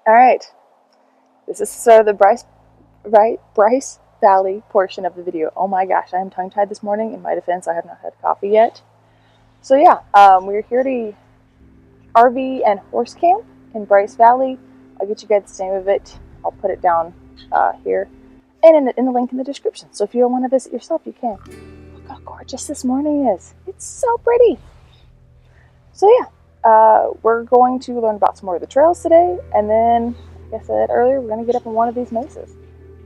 All right, this is the Bryce Valley portion of the video. Oh my gosh, I am tongue-tied this morning. In my defense, I have not had coffee yet. So yeah, we're here to RV and horse camp in Bryce Valley. I'll get you guys the name of it. I'll put it down here and in the link in the description. So if you want to visit yourself, you can. Look how gorgeous this morning is. It's so pretty. So yeah, we're going to learn about some more of the trails today, and then, like I said earlier, we're going to get up on one of these mesas.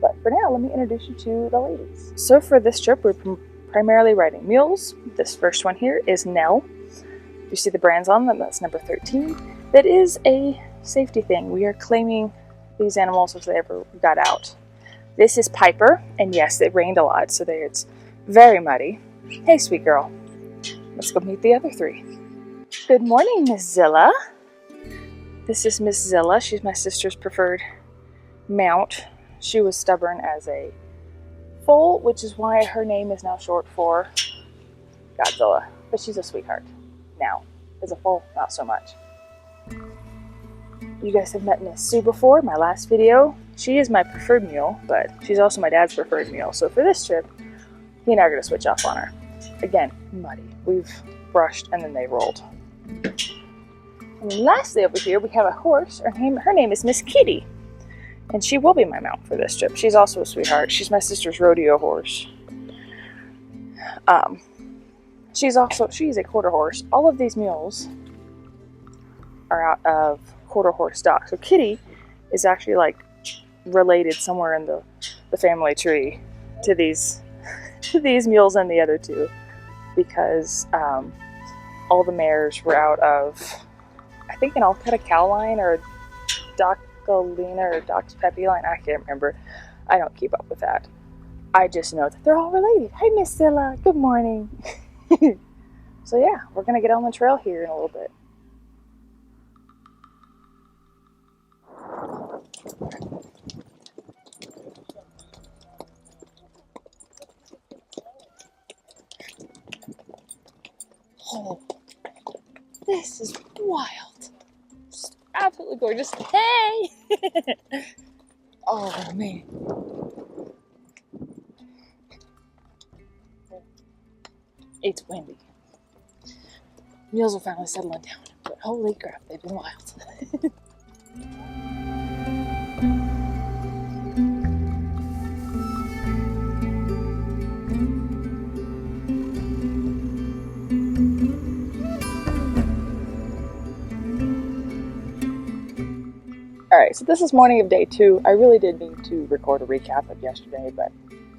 But for now, let me introduce you to the ladies. So for this trip, we're primarily riding mules. This first one here is Nell. You see the brands on them, that's number 13. That is a safety thing. We are claiming these animals if they ever got out. This is Piper, and yes, it rained a lot, so it's very muddy. Hey, sweet girl. Let's go meet the other three. Good morning, Miss Zilla. This is Miss Zilla. She's my sister's preferred mount. She was stubborn as a foal, which is why her name is now short for Godzilla. But she's a sweetheart now. As a foal, not so much. You guys have met Miss Sue before, my last video. She is my preferred mule, but she's also my dad's preferred mule. So for this trip, he and I are going to switch off on her. Again, muddy. We've brushed and then they rolled. And then lastly over here, we have a horse. Her name is Miss Kitty. And she will be my mount for this trip. She's also a sweetheart. She's my sister's rodeo horse. She's a quarter horse. All of these mules are out of quarter horse stock. So Kitty is actually like related somewhere in the family tree to these mules and the other two, because all the mares were out of, I think, an Alcutta cow line or Docalina or Dox Peppy line. I can't remember. I don't keep up with that. I just know that they're all related. Hi, Miss Zilla. Good morning. So yeah, we're gonna get on the trail here in a little bit. Oh, this is wild. Just absolutely gorgeous. Hey! Oh man. It's windy. Mules are finally settling down, but holy crap, they've been wild. Alright, so this is morning of day 2. I really did need to record a recap of yesterday, but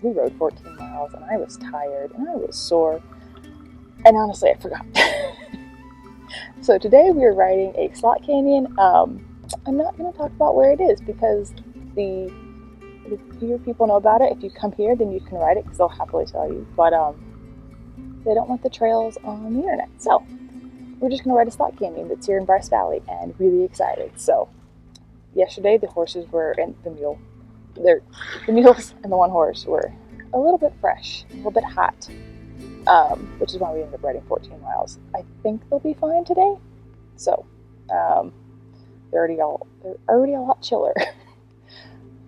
we rode 14 miles and I was tired and I was sore. And honestly, I forgot. So today we are riding a slot canyon. I'm not going to talk about where it is because the fewer people know about it. If you come here, then you can ride it because they'll happily tell you. But they don't want the trails on the internet. So we're just going to ride a slot canyon that's here in Bryce Valley and really excited. So yesterday the horses were, and the mules and the one horse were a little bit fresh, a little bit hot. Which is why we ended up riding 14 miles. I think they'll be fine today. So, they're already a lot chiller.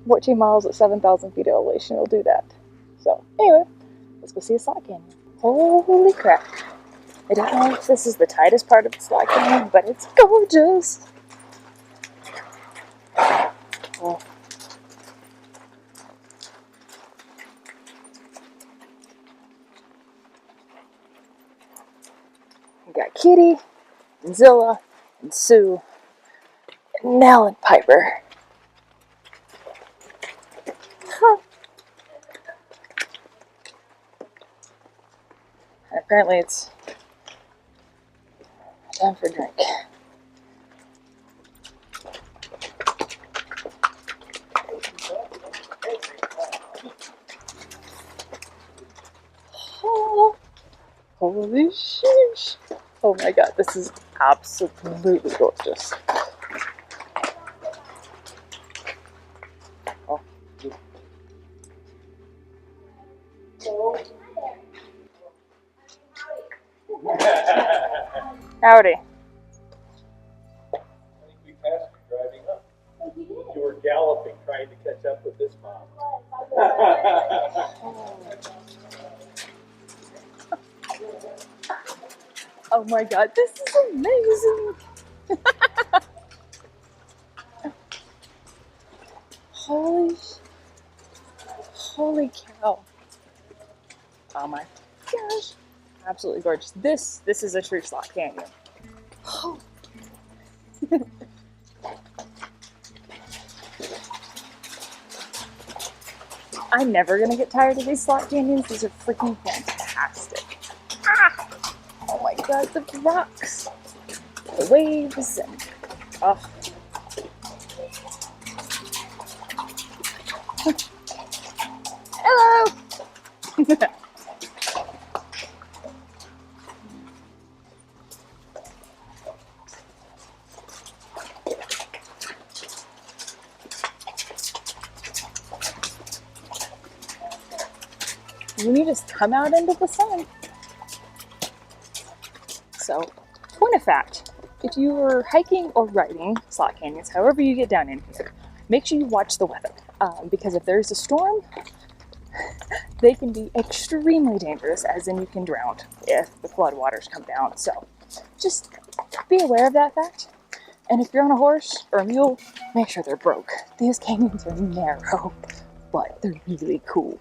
14 miles at 7,000 feet elevation will do that. So, anyway, let's go see a slot canyon. Holy crap. I don't know if this is the tightest part of the slot canyon, but it's gorgeous. Oh. We got Kitty, and Zilla, and Sue, and Nell, and Piper. Huh. And apparently it's time for a drink. Oh, holy sheesh. Oh my god, this is absolutely gorgeous. Oh. Howdy. I think we passed you driving up. galloping trying to catch up with this mom. Oh my god, this is amazing! Holy cow. Oh my gosh. Absolutely gorgeous. This is a true slot canyon. Oh. I'm never gonna get tired of these slot canyons. These are freaking fantastic. Ah! Oh my god, the rocks, the waves, and oh. Hello! You need to come out into the sun. So, point of fact, if you are hiking or riding slot canyons, however you get down in here, make sure you watch the weather. Because if there's a storm, they can be extremely dangerous, as in you can drown if the floodwaters come down. So just be aware of that fact. And if you're on a horse or a mule, make sure they're broke. These canyons are narrow, but they're really cool.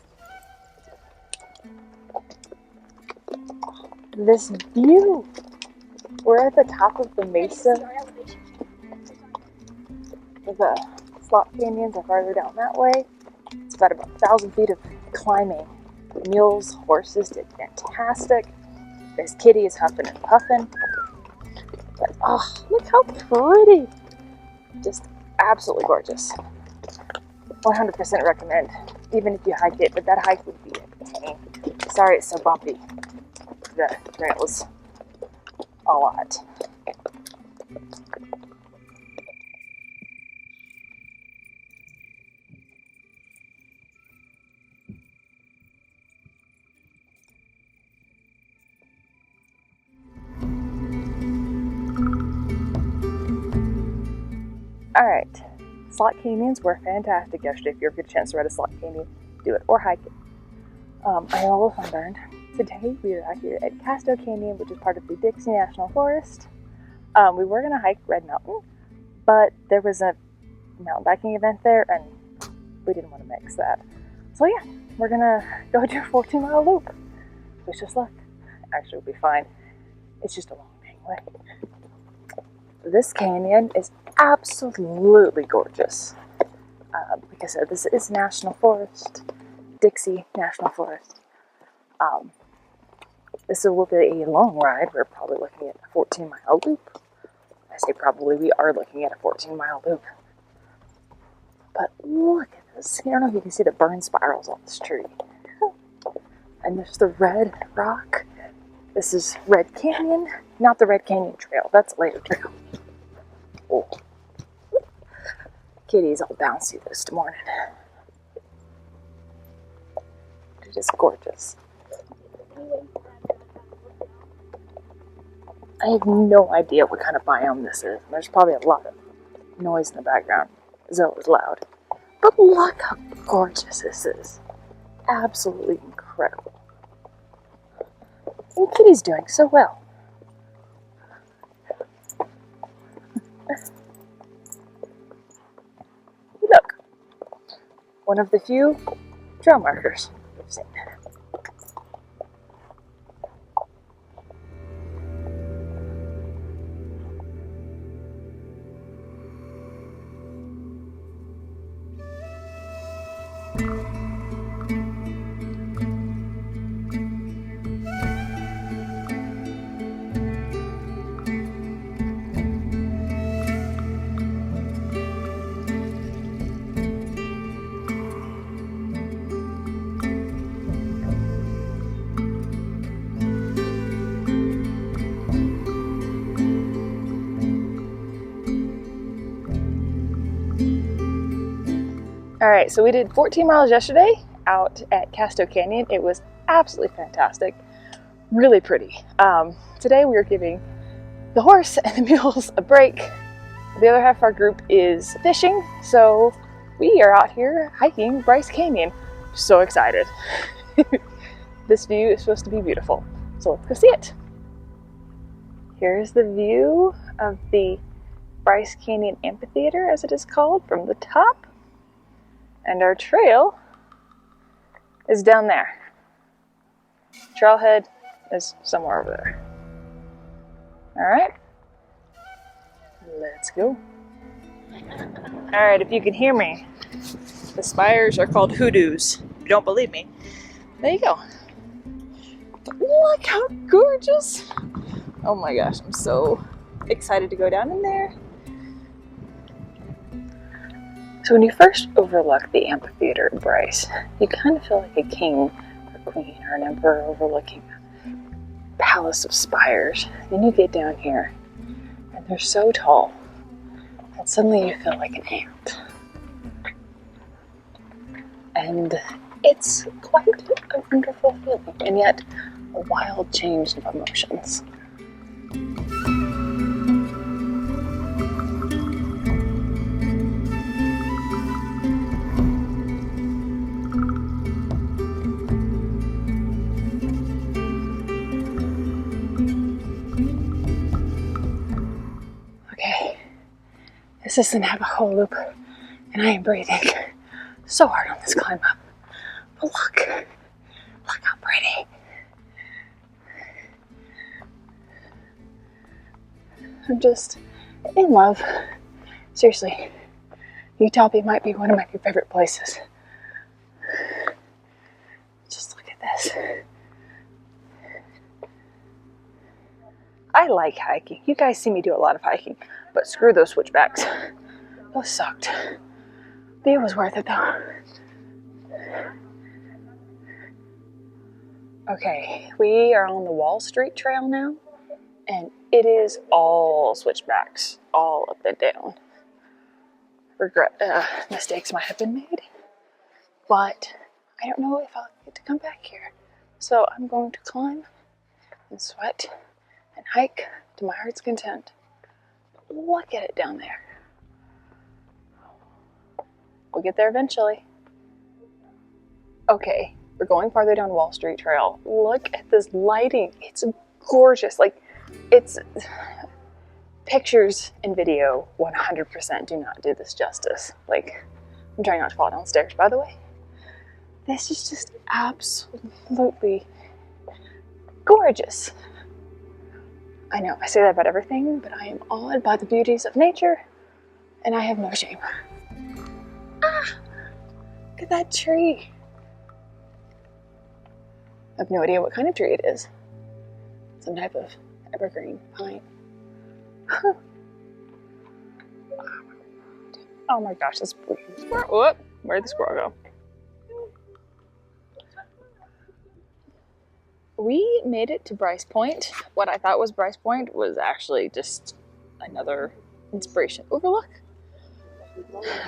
This view! We're at the top of the mesa. The slot canyons are farther down that way. It's about 1,000 feet of climbing. Mules, horses did fantastic. This kitty is huffing and puffing. But oh, look how pretty! Just absolutely gorgeous. 100% recommend, even if you hike it, but that hike would be a pain. Sorry it's so bumpy. The trail is a lot. Alright, slot canyons were fantastic yesterday. If you ever get a chance to ride a slot canyon, do it, or hike it. I am a little sunburned. Today we are out here at Casto Canyon, which is part of the Dixie National Forest. We were going to hike Red Mountain, but there was a mountain biking event there, and we didn't want to mix that. So yeah, we're going to go do a 14-mile loop. Wish us luck. Actually, it'll be fine. It's just a long dang way. This canyon is absolutely gorgeous. Like I said, this is National Forest, Dixie National Forest. This will be a long ride. We're probably looking at a 14-mile loop. I say probably, we are looking at a 14-mile loop. But look at this. I don't know if you can see the burn spirals on this tree. And there's the red rock. This is Red Canyon, not the Red Canyon Trail. That's a later trail. Oh. Kitty's all bouncy this morning. It is gorgeous. I have no idea what kind of biome this is. There's probably a lot of noise in the background. It's always loud. But look how gorgeous this is. Absolutely incredible. And Kitty's doing so well. Look. One of the few trail markers we've seen. Alright, so we did 14 miles yesterday out at Casto Canyon. It was absolutely fantastic. Really pretty. Today we are giving the horse and the mules a break. The other half of our group is fishing, so We are out here hiking Bryce Canyon. So excited. This view is supposed to be beautiful, so let's go see it. Here's the view of the Bryce Canyon Amphitheater, as it is called, from the top. And our trail is down there. Trailhead is somewhere over there. All right, let's go. All right, if you can hear me, the spires are called hoodoos. If you don't believe me, there you go. Look how gorgeous. Oh my gosh, I'm so excited to go down in there. So when you first overlook the amphitheater in Bryce, you kind of feel like a king or queen or an emperor overlooking a palace of spires. Then you get down here, and they're so tall that suddenly you feel like an ant. And it's quite a wonderful feeling, and yet a wild change of emotions. Okay, this is the Navajo Loop, and I am breathing so hard on this climb up. But look how pretty. I'm just in love. Seriously, Utah might be one of my favorite places. Just look at this. I like hiking. You guys see me do a lot of hiking, but screw those switchbacks. Those sucked. But it was worth it though. Okay, we are on the Wall Street Trail now, and it is all switchbacks, all up and down. Mistakes might have been made, but I don't know if I'll get to come back here. So I'm going to climb and sweat and hike to my heart's content. Look at it down there. We'll get there eventually. Okay, we're going farther down Wall Street Trail. Look at this lighting. It's gorgeous. Like, it's pictures and video 100% do not do this justice. Like, I'm trying not to fall downstairs, by the way. This is just absolutely gorgeous. I know, I say that about everything, but I am awed by the beauties of nature, and I have no shame. Ah, look at that tree. I have no idea what kind of tree it is. Some type of evergreen pine. Oh my gosh, this squirrel. Whoop, where'd the squirrel go? We made it to Bryce Point. What I thought was Bryce Point was actually just another inspiration overlook.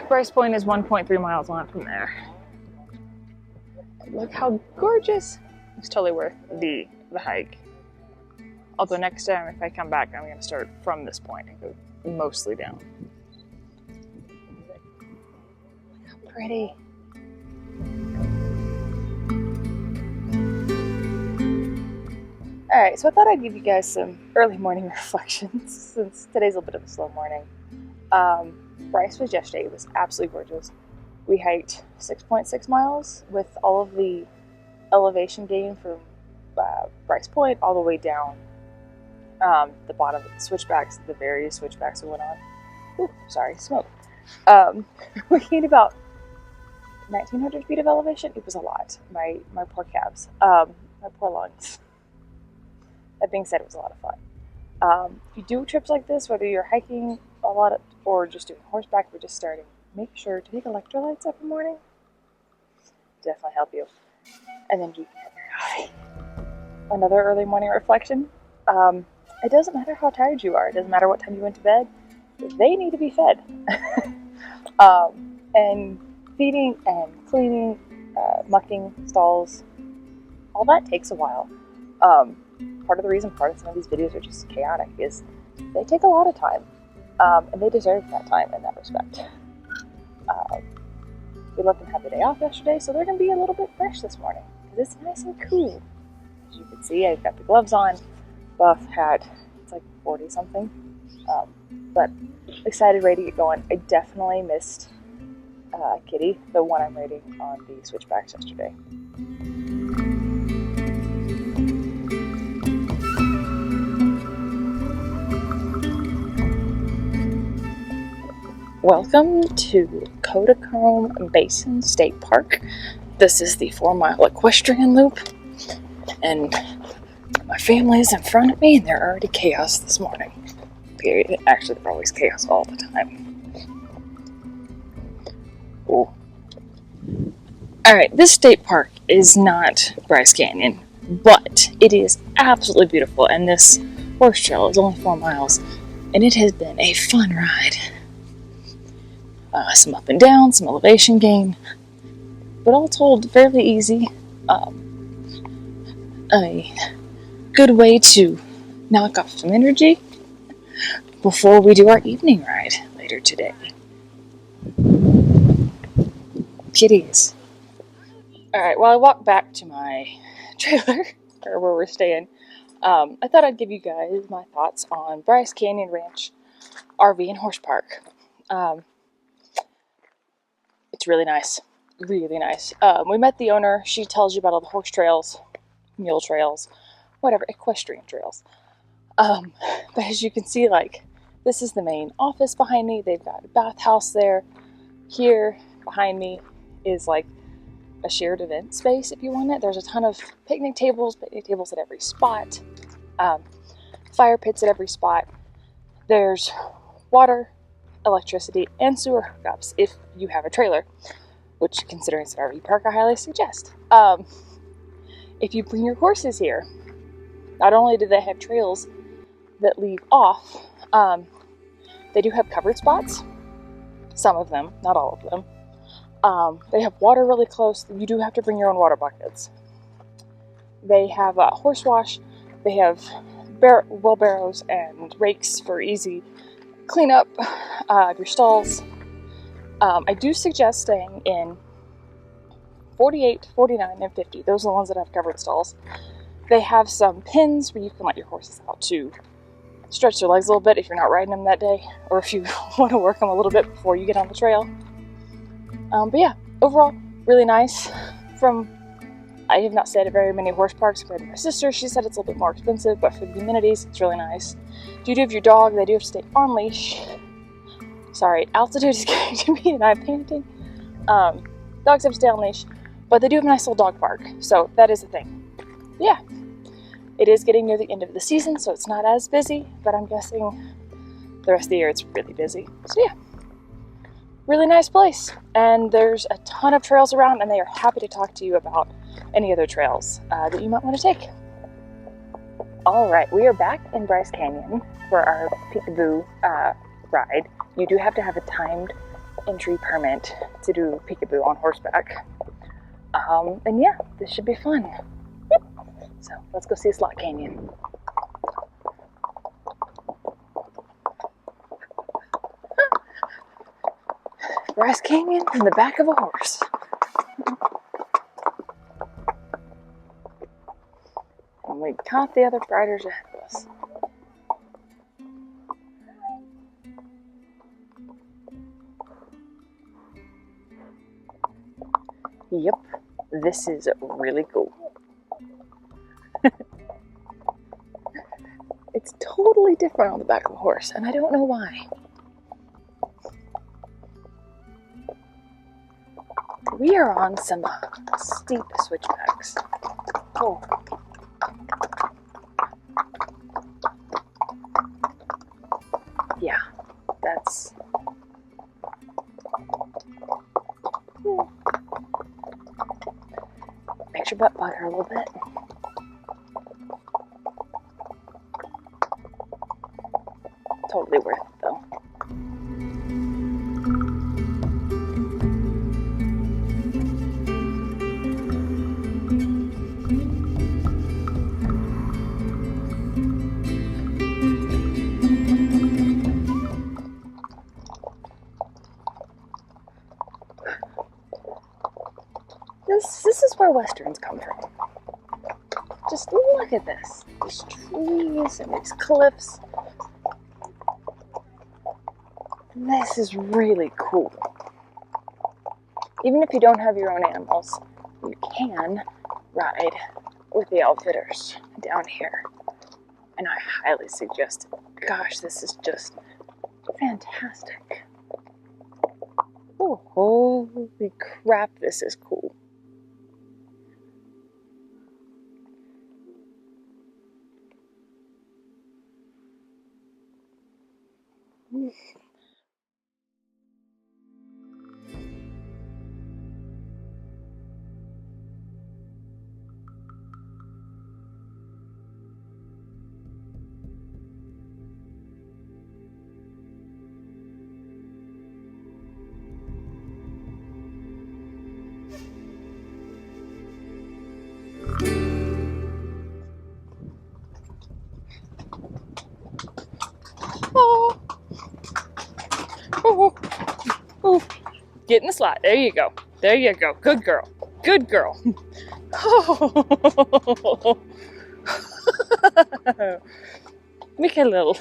Bryce Point is 1.3 miles on from there. Look how gorgeous. It's totally worth the hike. Although next time if I come back, I'm going to start from this point and go mostly down. Look how pretty. Alright, so I thought I'd give you guys some early morning reflections since today's a little bit of a slow morning. Bryce was yesterday. It was absolutely gorgeous. We hiked 6.6 miles with all of the elevation gain from Bryce Point all the way down the bottom of the switchbacks, the various switchbacks we went on. Ooh, sorry, smoke. We gained about 1,900 feet of elevation. It was a lot. My poor calves, my poor lungs. That being said, it was a lot of fun. If you do trips like this, whether you're hiking a lot or just doing horseback or just starting, make sure to take electrolytes every morning. Definitely help you. And then you can have your coffee. Another early morning reflection. It doesn't matter how tired you are. It doesn't matter what time you went to bed. They need to be fed. And feeding and cleaning, mucking stalls, all that takes a while. Part of the reason part of some of these videos are just chaotic is they take a lot of time, and they deserve that time in that respect. We let them have the day off yesterday, so they're going to be a little bit fresh this morning because it's nice and cool. As you can see, I've got the gloves on. Buff hat, it's like 40 something, but excited, ready to get going. I definitely missed Kitty, the one I'm raiding on the switchbacks yesterday. Welcome to Kodachrome Basin State Park. This is the 4-mile equestrian loop, and my family is in front of me, and they're already chaos this morning. Actually, they're always chaos all the time. Ooh. Alright, this state park is not Bryce Canyon, but it is absolutely beautiful, and this horse trail is only 4 miles, and it has been a fun ride. Some up and down, some elevation gain, but all told, fairly easy. A good way to knock off some energy before we do our evening ride later today. Kitties. Alright, while I walk back to my trailer, or where we're staying, I thought I'd give you guys my thoughts on Bryce Canyon Ranch RV and Horse Park. It's really nice. Really nice. We met the owner. She tells you about all the horse trails, mule trails, whatever, equestrian trails. But as you can see, like, this is the main office behind me. They've got a bathhouse there. Here behind me is like a shared event space if you want it. There's a ton of picnic tables at every spot, fire pits at every spot. There's water, electricity, and sewer hookups if you have a trailer, which, considering it's an RV park, I highly suggest. If you bring your horses here, not only do they have trails that leave off, they do have covered spots. Some of them, not all of them. They have water really close. You do have to bring your own water buckets. They have horse wash. They have wheelbarrows and rakes for easy cleanup of your stalls. I do suggest staying in 48, 49, and 50. Those are the ones that have covered stalls. They have some pins where you can let your horses out to stretch their legs a little bit if you're not riding them that day, or if you want to work them a little bit before you get on the trail. But yeah, overall, really nice. I have not stayed at very many horse parks compared to my sister. She said it's a little bit more expensive, but for the amenities, it's really nice. If you do have your dog, they do have to stay on leash. Sorry, altitude is getting to me and I'm panting. Dogs have to stay on leash, but they do have a nice little dog park, so that is a thing. Yeah, it is getting near the end of the season, so it's not as busy, but I'm guessing the rest of the year it's really busy. So yeah, really nice place, and there's a ton of trails around, and they are happy to talk to you about any other trails that you might want to take. Alright, we are back in Bryce Canyon for our peekaboo ride. You do have to have a timed entry permit to do peekaboo on horseback. And yeah, this should be fun. So let's go see Slot Canyon. Bryce Canyon from the back of a horse. And we caught the other riders ahead of us. Yep, this is really cool. It's totally different on the back of a horse, and I don't know why. We are on some steep switchbacks. Oh. Yeah, that's... Makes your butt butter a little bit. Totally worth it, though. This is where westerns come from. Just look at this. There's trees and there's cliffs. This is really cool. Even if you don't have your own animals, you can ride with the outfitters down here. And I highly suggest it. Gosh, this is just fantastic. Oh, holy crap, this is cool. Oh, oh, oh. Get in the slot. There you go. There you go. Good girl. Good girl. Oh. Make a little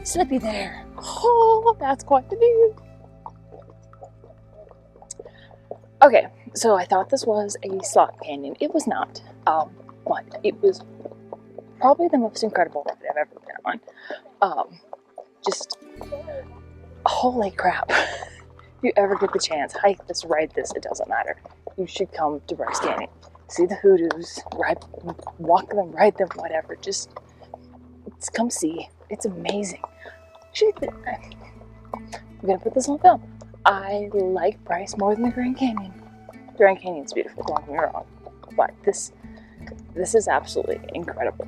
slippy there. Oh, that's quite the view. Okay, so I thought this was a slot canyon. It was not, but it was probably the most incredible ride I've ever been on. Just holy crap. If you ever get the chance, hike this, ride this, it doesn't matter. You should come to Bryce Canyon. See the hoodoos, walk them, ride them, whatever. Just come see. It's amazing. I'm gonna put this on film. I like Bryce more than the Grand Canyon. Grand Canyon's beautiful, don't get me wrong. But this is absolutely incredible.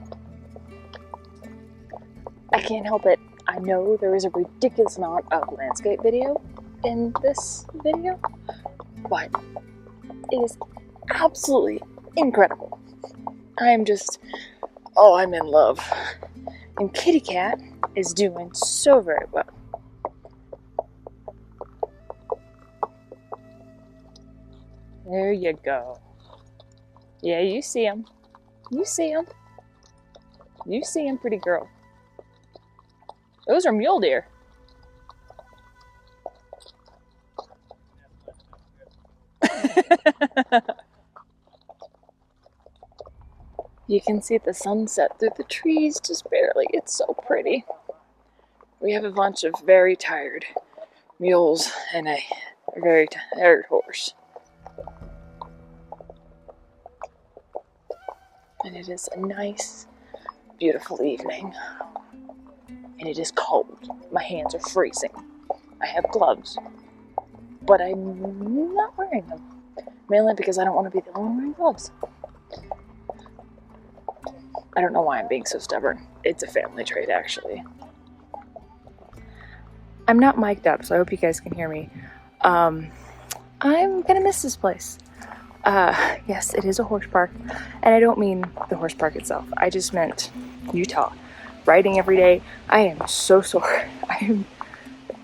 I can't help it. I know there is a ridiculous amount of landscape video in this video, but it is absolutely incredible. I'm in love. And Kitty Cat is doing so very well. There you go. Yeah, you see him. You see him. You see him, pretty girl. Those are mule deer. You can see the sunset through the trees just barely. It's so pretty. We have a bunch of very tired mules and a very tired horse. And it is a nice, beautiful evening. And it is cold. My hands are freezing. I have gloves, but I'm not wearing them. Mainly because I don't want to be the only one wearing gloves. I don't know why I'm being so stubborn. It's a family trait, actually. I'm not mic'd up, so I hope you guys can hear me. I'm gonna miss this place. Yes, it is a horse park, and I don't mean the horse park itself. I just meant Utah. Riding every day, I am so sore. I am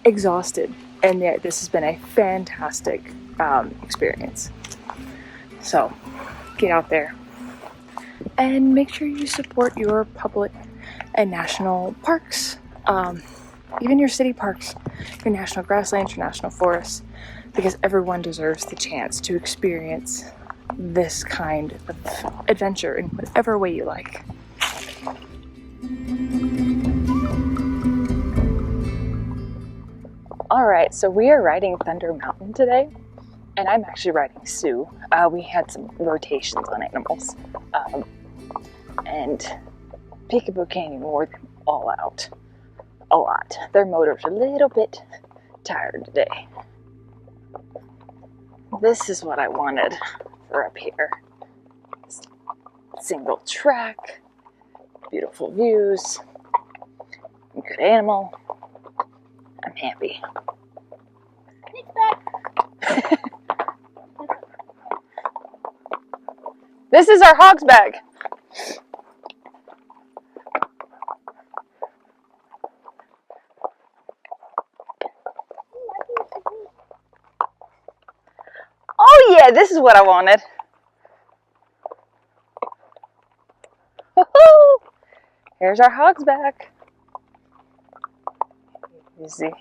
exhausted, and yet this has been a fantastic experience. So, get out there and make sure you support your public and national parks, even your city parks, your national grasslands, your national forests, because everyone deserves the chance to experience this kind of adventure in whatever way you like. Alright, so we are riding Thunder Mountain today, and I'm actually riding Sue. We had some rotations on animals, and Peekaboo Canyon wore them all out a lot. Their motors are a little bit tired today. This is what I wanted for up here. Single track, beautiful views, good animal. I'm happy. This is our hog's bag. Oh yeah, this is what I wanted. Here's our hogs back. Easy.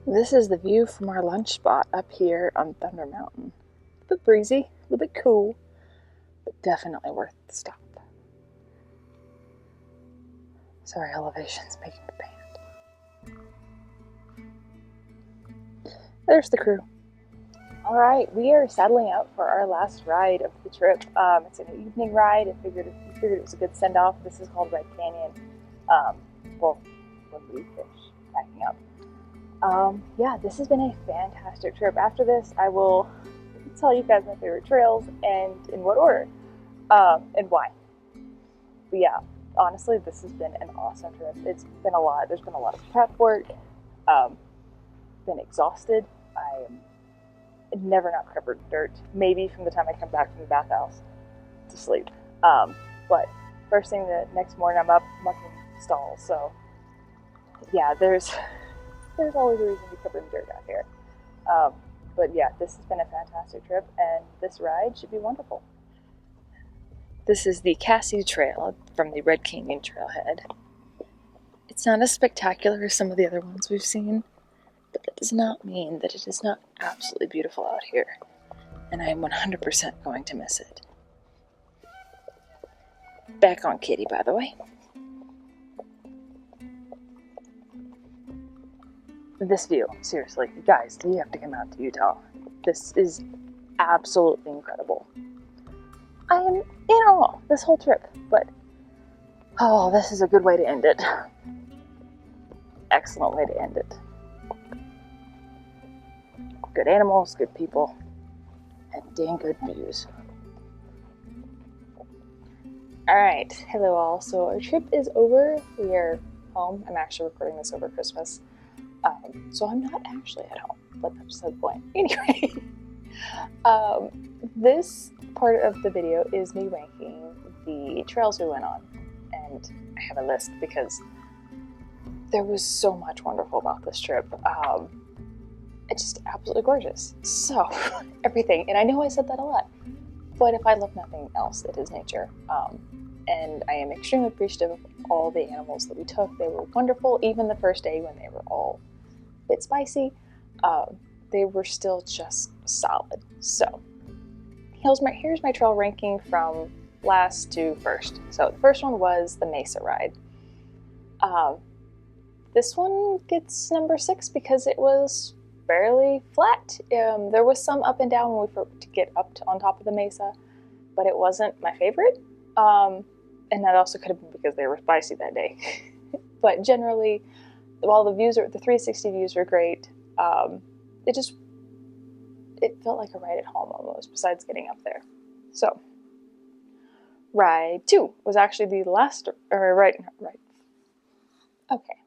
This is the view from our lunch spot up here on Thunder Mountain. A bit breezy, a little bit cool, but definitely worth the stop. Sorry, elevation's making the band. There's the crew. All right, we are saddling up for our last ride of the trip. It's an evening ride. We figured it was a good send-off. This is called Red Canyon. Well, when we finish packing up. Yeah, this has been a fantastic trip. After this, I will tell you guys my favorite trails and in what order, and why. But yeah, honestly, this has been an awesome trip. It's been a lot. There's been a lot of prep work. Been exhausted. I am never not covered in dirt. Maybe from the time I come back from the bathhouse to sleep. But first thing the next morning, I'm up mucking stalls. So yeah, there's always a reason to be covered in dirt out here. But yeah, this has been a fantastic trip, and this ride should be wonderful. This is the Cassie Trail from the Red Canyon Trailhead. It's not as spectacular as some of the other ones we've seen, but that does not mean that it is not absolutely beautiful out here, and I am 100% going to miss it. Back on Kitty, by the way. This view, seriously, guys, you have to come out to Utah. This is absolutely incredible. I am in awe this whole trip, but oh, this is a good way to end it. Excellent way to end it. Good animals, good people, and dang good views. Alright, hello all. So our trip is over. We are home. I'm actually recording this over Christmas. So I'm not actually at home, but that's the point. Anyway, this part of the video is me ranking the trails we went on. And I have a list because there was so much wonderful about this trip. It's just absolutely gorgeous. So, everything. And I know I said that a lot, but if I love nothing else, it is nature. And I am extremely appreciative of all the animals that we took. They were wonderful. Even the first day when they were all a bit spicy, they were still just solid. So, here's my trail ranking from last to first. So the first one was the Mesa ride. This one gets number 6 because it was fairly flat. There was some up and down when we were to get up on top of the Mesa, but it wasn't my favorite. And that also could have been because they were spicy that day. But generally, while the 360 views were great, it felt like a ride at home almost, besides getting up there. So, ride 2 was actually the last, right. Okay,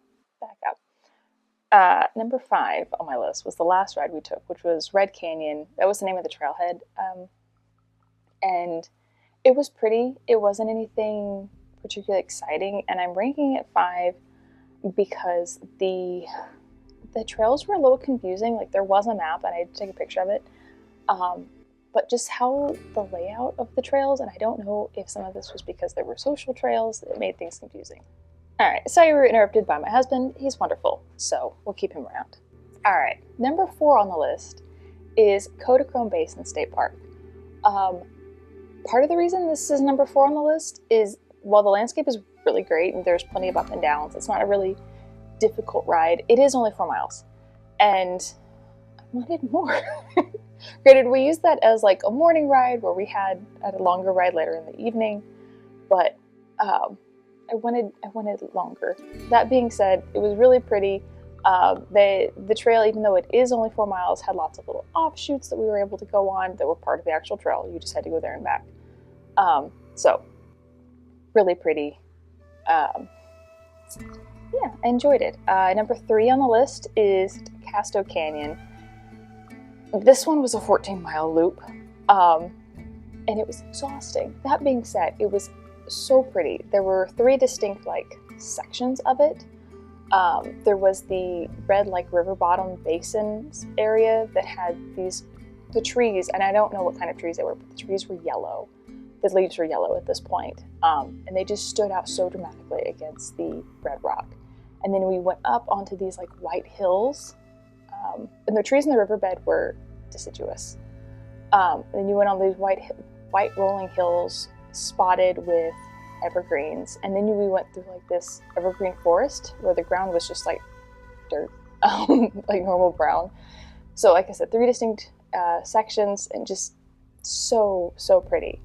back up. Number 5 on my list was the last ride we took, which was Red Canyon. That was the name of the trailhead. And it was pretty. It wasn't anything particularly exciting, and I'm ranking it 5 because the trails were a little confusing. Like, there was a map, and I had to take a picture of it. But just how the layout of the trails, and I don't know if some of this was because there were social trails, it made things confusing. Alright, so you were interrupted by my husband. He's wonderful, so we'll keep him around. Alright, number 4 on the list is Kodachrome Basin State Park. Part of the reason this is number 4 on the list is, while the landscape is really great and there's plenty of up and downs, it's not a really difficult ride. It is only 4 miles, and I wanted more. Granted, we used that as like a morning ride where we had a longer ride later in the evening, but I wanted longer. That being said, it was really pretty. The trail, even though it is only 4 miles, had lots of little offshoots that we were able to go on that were part of the actual trail. You just had to go there and back. So really pretty. Yeah, I enjoyed it. Number 3 on the list is Casto Canyon. This one was a 14-mile loop, and it was exhausting. That being said, it was so pretty. There were 3 distinct sections of it. There was the red river bottom basins area that had the trees, and I don't know what kind of trees they were, but the trees were yellow. The leaves were yellow at this point, and they just stood out so dramatically against the red rock. And then we went up onto these white hills, and the trees in the riverbed were deciduous. And then you went on these white rolling hills spotted with evergreens, and then we went through this evergreen forest where the ground was just dirt, like normal brown. So like I said, 3 distinct sections, and just so pretty.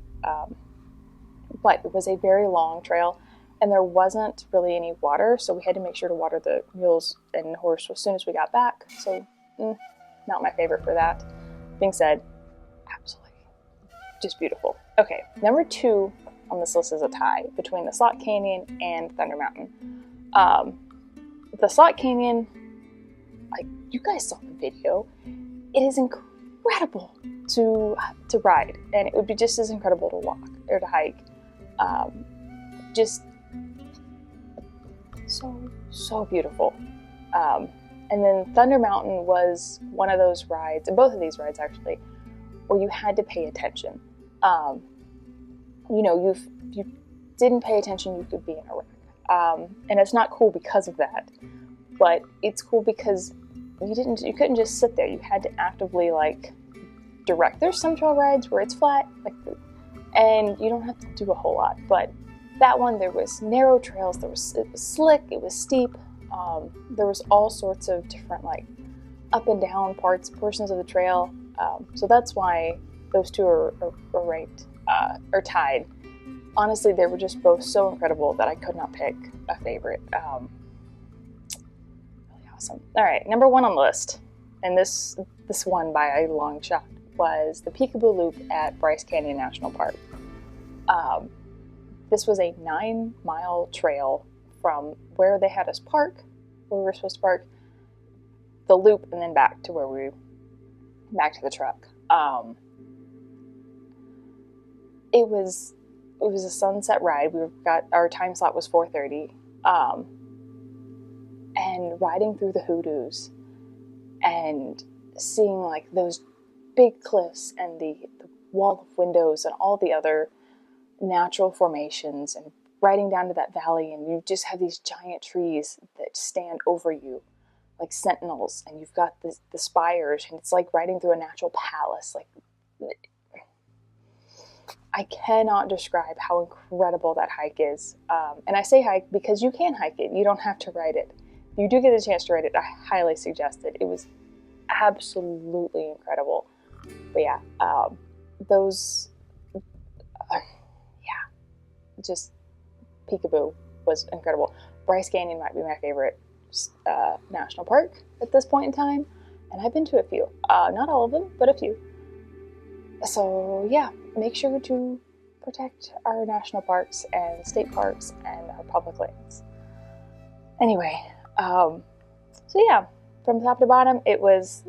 But it was a very long trail, and there wasn't really any water, so we had to make sure to water the mules and horse as soon as we got back. So not my favorite for that. Being said, absolutely just beautiful. Okay, number 2 on this list is a tie between the Slot Canyon and Thunder Mountain. The Slot Canyon, you guys saw the video, it is incredible to ride, and it would be just as incredible to walk or to hike. Just so beautiful. And then Thunder Mountain was one of those rides, and both of these rides actually, where you had to pay attention. If you didn't pay attention, you could be in a wreck. And it's not cool because of that, but it's cool because you couldn't just sit there. You had to actively direct. There's some trail rides where it's flat, and you don't have to do a whole lot. But that one, there was narrow trails. It was slick. It was steep. There was all sorts of different up and down portions of the trail. So that's why those 2 are ranked or tied. Honestly, they were just both so incredible that I could not pick a favorite. Really awesome. All right, number 1 on the list, and this one by a long shot, was the Peekaboo Loop at Bryce Canyon National Park. This was a 9-mile trail from where they had us park, where we were supposed to park, the loop, and then back to the truck. It was a sunset ride. Our time slot was 4:30, and riding through the hoodoos and seeing those big cliffs and the wall of windows and all the other natural formations, and riding down to that valley, and you just have these giant trees that stand over you like sentinels, and you've got the spires, and it's like riding through a natural palace. I cannot describe how incredible that hike is. And I say hike because you can hike it. You don't have to ride it. If you do get a chance to ride it, I highly suggest it. It was absolutely incredible. But yeah, just Peekaboo was incredible. Bryce Canyon might be my favorite national park at this point in time, and I've been to a few. Not all of them, but a few. So yeah, make sure to protect our national parks and state parks and our public lands. Anyway, so yeah, from top to bottom, it was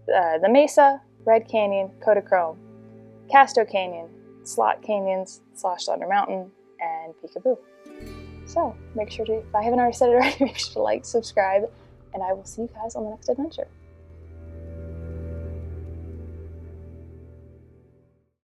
the Mesa, Red Canyon, Kodachrome, Casto Canyon, Slot Canyons / Thunder Mountain, and Peekaboo. So make sure to, if I haven't already said it already, make sure to like, subscribe, and I will see you guys on the next adventure.